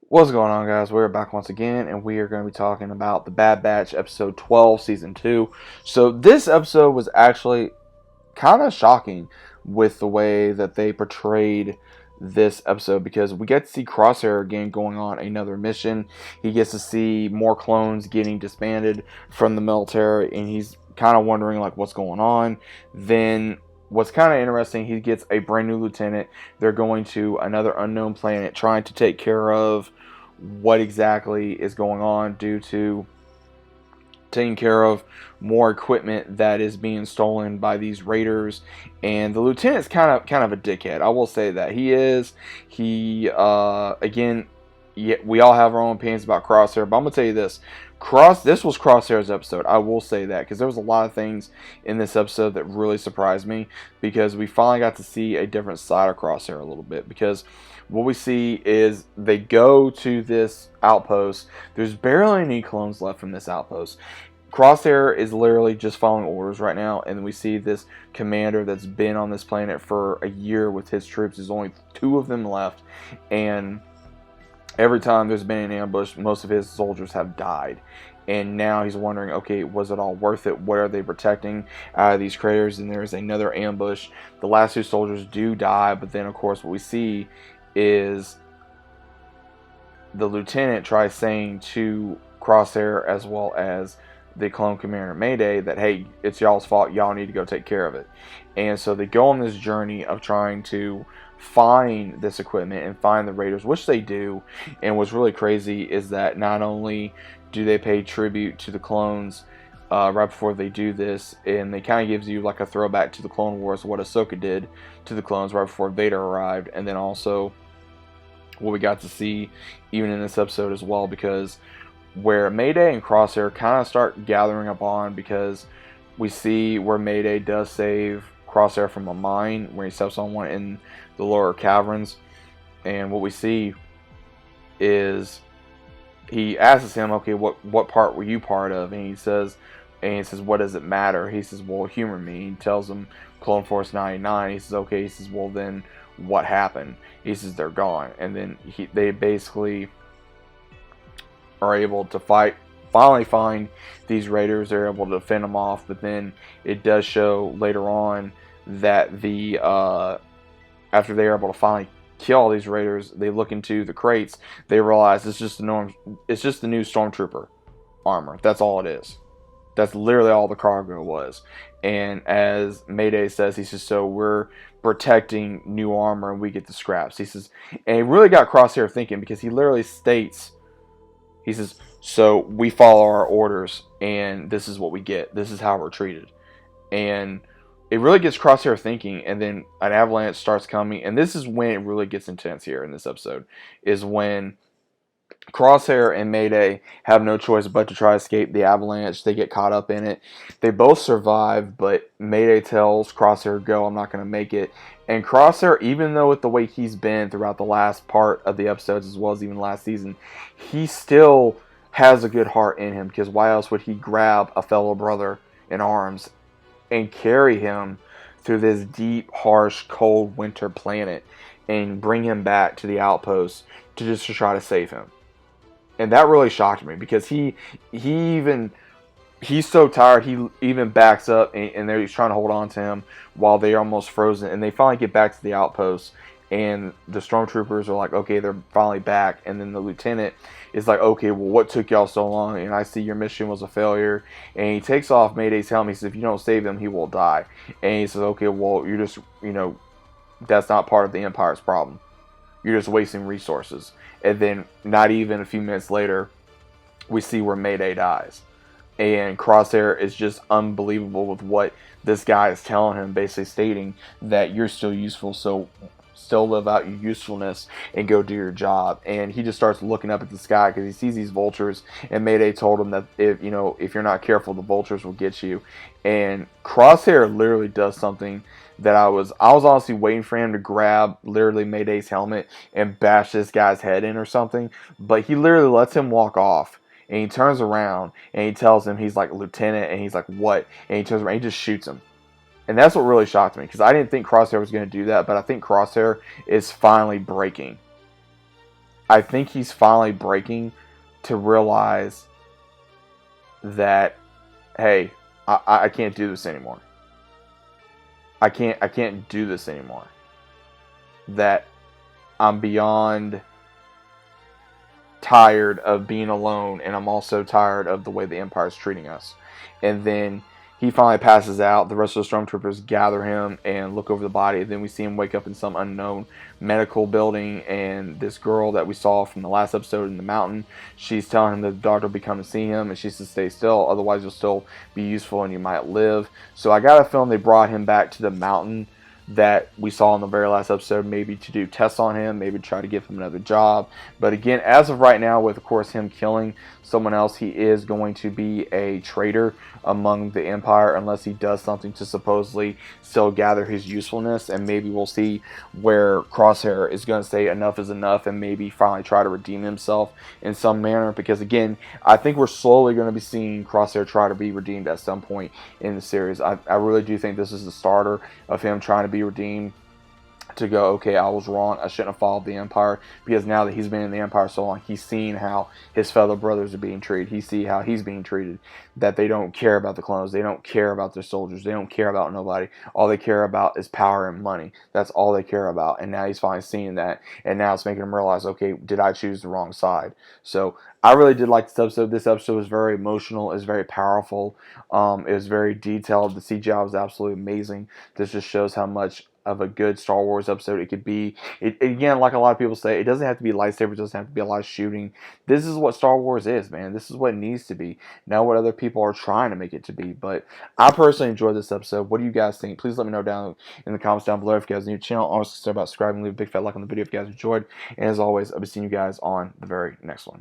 What's going on, guys? We're back once again, and we are going to be talking about The Bad Batch, episode 12, season 2. So, this episode was actually kind of shocking with the way that they portrayed this episode because we get to see Crosshair again going on another mission. He gets to see more clones getting disbanded from the military, and he's kind of wondering, like, what's going on. Then what's kind of interesting, he gets a brand new lieutenant. They're going to another unknown planet trying to take care of what exactly is going on due to taking care of more equipment that is being stolen by these raiders. And the lieutenant's kind of a dickhead. I will say that he again, yeah, we all have our own opinions about Crosshair, but I'm gonna tell you this. This was Crosshair's episode. I will say that because there was a lot of things in this episode that really surprised me because we finally got to see a different side of Crosshair a little bit. Because what we see is they go to this outpost. There's barely any clones left from this outpost. Crosshair is literally just following orders right now, and we see this commander that's been on this planet for a year with his troops. There's only 2 of them left, and every time there's been an ambush, most of his soldiers have died. And now he's wondering, okay, was it all worth it? What are they protecting out of these craters? And there's another ambush. The last 2 soldiers do die, but then, of course, what we see is the lieutenant tries saying to Crosshair as well as the clone commander Mayday that, hey, it's y'all's fault, y'all need to go take care of it. And so they go on this journey of trying to find this equipment and find the raiders, which they do. And what's really crazy is that not only do they pay tribute to the clones right before they do this, and they kind of gives you like a throwback to the Clone Wars, what Ahsoka did to the clones right before Vader arrived, and then also what we got to see even in this episode as well, because where Mayday and Crosshair kind of start gathering up on, because we see where Mayday does save Crosshair from a mine where he steps on one in the lower caverns. And what we see is he asks him, okay, what part were you part of? And he says, what does it matter? He says, well, humor me. He tells him Clone Force 99. He says, okay. He says, well, then what happened? He says, they're gone. And then they basically are able to finally find these raiders. They're able to fend them off, but then it does show later on that after they are able to finally kill all these raiders, they look into the crates. They realize it's just the new stormtrooper armor. That's all it is. That's literally all the cargo was. And as Mayday says, he says, so we're protecting new armor and we get the scraps. He says, and he really got Crosshair thinking, because he literally states, he says, so we follow our orders, and this is what we get. This is how we're treated. And it really gets Crosshair thinking, and then an avalanche starts coming. And this is when it really gets intense here in this episode, is when Crosshair and Mayday have no choice but to try to escape the avalanche. They get caught up in it. They both survive, but Mayday tells Crosshair, go, I'm not going to make it. And Crosshair, even though with the way he's been throughout the last part of the episodes, as well as even last season, he still has a good heart in him, because why else would he grab a fellow brother in arms and carry him through this deep, harsh, cold winter planet and bring him back to the outpost to try to save him? And that really shocked me, because he's so tired, he even backs up, and they're trying to hold on to him while they're almost frozen. And they finally get back to the outpost, and the stormtroopers are like, okay, they're finally back. And then the lieutenant is like, okay, well, what took y'all so long? And I see your mission was a failure. And he takes off Mayday's helmet. He says, if you don't save him, he will die. And he says, okay, well, you're just, that's not part of the Empire's problem. You're just wasting resources. And then not even a few minutes later, we see where Mayday dies. And Crosshair is just unbelievable with what this guy is telling him, basically stating that you're still useful, so still live out your usefulness and go do your job. And he just starts looking up at the sky because he sees these vultures, and Mayday told him that if you're not careful, the vultures will get you. And Crosshair literally does something that I was honestly waiting for him to grab literally Mayday's helmet and bash this guy's head in or something, but he literally lets him walk off. And he turns around and he tells him, he's like, Lieutenant, and he's like, what? And he turns around and he just shoots him. And that's what really shocked me, because I didn't think Crosshair was going to do that, but I think Crosshair is finally breaking. I think he's finally breaking to realize that, hey, I can't do this anymore. I can't do this anymore. That I'm beyond tired of being alone, and I'm also tired of the way the Empire's treating us. And then he finally passes out. The rest of the stormtroopers gather him and look over the body. Then we see him wake up in some unknown medical building, and this girl that we saw from the last episode in the mountain, she's telling him that the doctor will be coming to see him, and she says, stay still, otherwise you'll still be useful and you might live. So I got a feeling they brought him back to the mountain that we saw in the very last episode, maybe to do tests on him, maybe try to give him another job. But again, as of right now, with of course him killing someone else, he is going to be a traitor among the Empire unless he does something to supposedly still gather his usefulness. And maybe we'll see where Crosshair is going to say enough is enough and maybe finally try to redeem himself in some manner. Because again, I think we're slowly going to be seeing Crosshair try to be redeemed at some point in the series. I really do think this is the starter of him trying to be redeemed, to go, okay, I was wrong, I shouldn't have followed the Empire, because now that he's been in the Empire so long, he's seen how his fellow brothers are being treated. He see how he's being treated, that they don't care about the clones, they don't care about their soldiers, they don't care about nobody. All they care about is power and money. That's all they care about. And now he's finally seeing that, and now it's making him realize, okay, did I choose the wrong side? So I really did like this episode. This episode was very emotional, is very powerful, it was very detailed. The CGI was absolutely amazing. This just shows how much of a good Star Wars episode it could be. Again, like a lot of people say, it doesn't have to be lightsabers, it doesn't have to be a lot of shooting. This is what Star Wars is, man. This is what it needs to be, not what other people are trying to make it to be. But I personally enjoyed this episode. What do you guys think? Please let me know down in the comments down below. If you guys are new to the channel, always consider about subscribing, leave a big fat like on the video if you guys enjoyed. And as always, I'll be seeing you guys on the very next one.